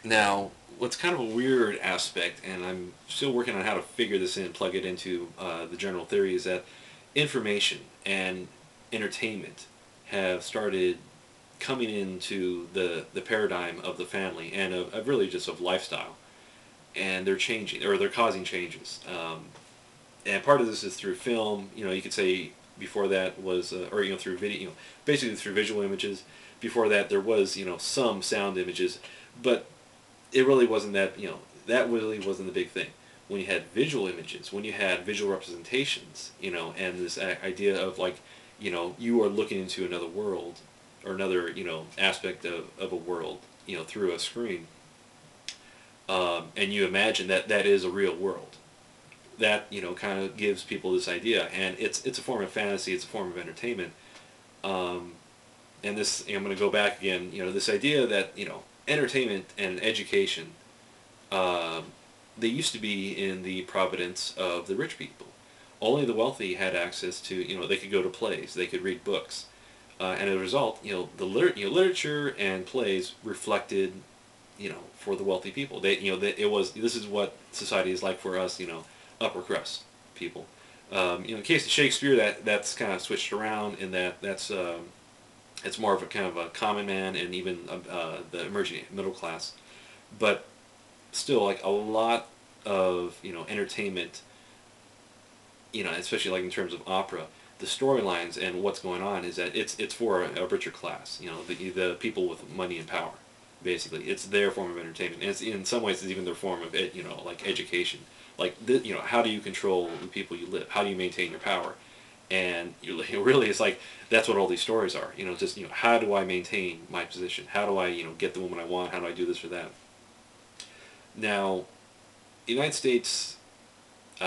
Now, what's kind of a weird aspect, and I'm still working on how to figure this in, plug it into the general theory, is that information and entertainment have started coming into the paradigm of the family and of really just of lifestyle, and they're changing or they're causing changes. And part of this is through film. You could say before that was, or through video. Basically through visual images. Before that, there was some sound images, but it really wasn't that. That really wasn't the big thing. When you had visual images, when you had visual representations, and this idea of like, you are looking into another world or another aspect of a world through a screen, and you imagine that that is a real world. That kind of gives people this idea, and it's a form of fantasy. It's a form of entertainment. Um, and this, I'm going to go back again. This idea that entertainment and education, um, they used to be in the providence of the rich people. Only the wealthy had access to, they could go to plays, they could read books, and as a result, literature and plays reflected, for the wealthy people. It was, this is what society is like for us, upper crust people. In the case of Shakespeare, that's kind of switched around in that it's more of a kind of a common man and even the emerging middle class, but still like a lot of entertainment, especially like in terms of opera, the storylines and what's going on is that it's for a richer class, the people with money and power. Basically, it's their form of entertainment. And it's in some ways it's even their form of like education. Like how do you control the people you live? How do you maintain your power? And really, it's like that's what all these stories are. Just how do I maintain my position? How do I get the woman I want? How do I do this or that? Now, the United States, in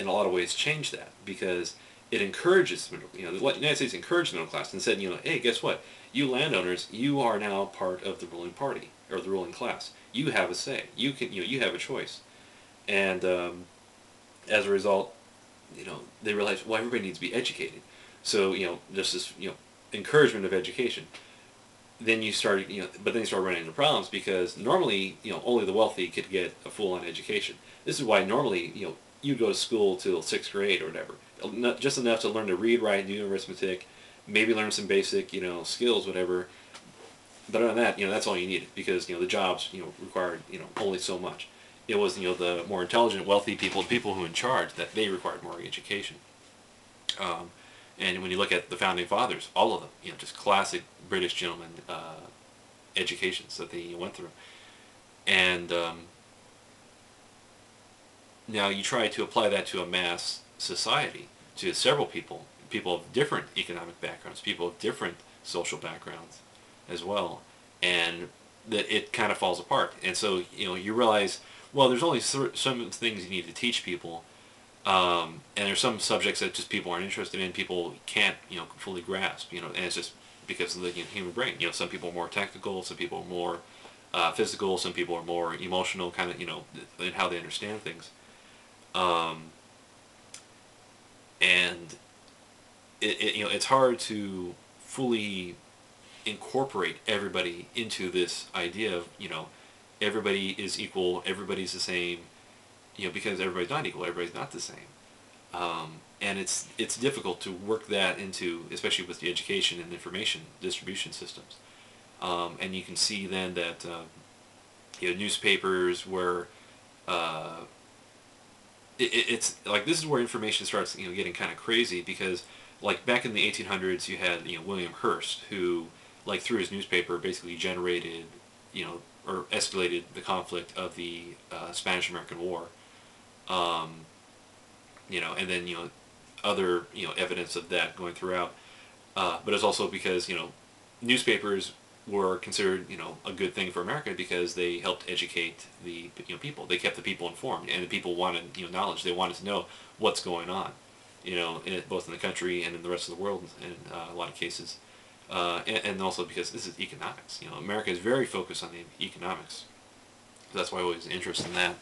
a lot of ways, changed that because it encourages the United States encouraged the middle class and said, hey, guess what? You landowners, you are now part of the ruling party or the ruling class. You have a say. You can, you have a choice. And as a result, they realize, well, everybody needs to be educated. So just this encouragement of education. Then you start but then you start running into problems because normally only the wealthy could get a full-on education. This is why normally you go to school till sixth grade or whatever, just enough to learn to read, write, do arithmetic, maybe learn some basic skills, whatever. But other than that, that's all you needed because the jobs required only so much. It was the more intelligent, wealthy people, the people who were in charge, that they required more education. Um, and when you look at the founding fathers, all of them, just classic British gentlemen educations that they went through. And now you try to apply that to a mass society, to several people, people of different economic backgrounds, people of different social backgrounds as well, and that it kind of falls apart. And so you realize, well, there's only some things you need to teach people, and there's some subjects that just people aren't interested in, people can't fully grasp, and it's just because of the human brain. Some people are more technical, some people are more physical, some people are more emotional, kind of in how they understand things. Um, and it's hard to fully incorporate everybody into this idea of everybody is equal, everybody's the same, because everybody's not equal, everybody's not the same. And it's difficult to work that into, especially with the education and information distribution systems. And you can see then that newspapers where it's like this is where information starts getting kind of crazy because like back in the 1800s you had William Hearst who like through his newspaper basically generated or escalated the conflict of the Spanish-American War. Um, and then other evidence of that going throughout. But it's also because newspapers were considered a good thing for America because they helped educate the people. They kept the people informed, and the people wanted knowledge. They wanted to know what's going on, both in the country and in the rest of the world in a lot of cases. And also because this is economics. America is very focused on the economics. That's why I was interested in that.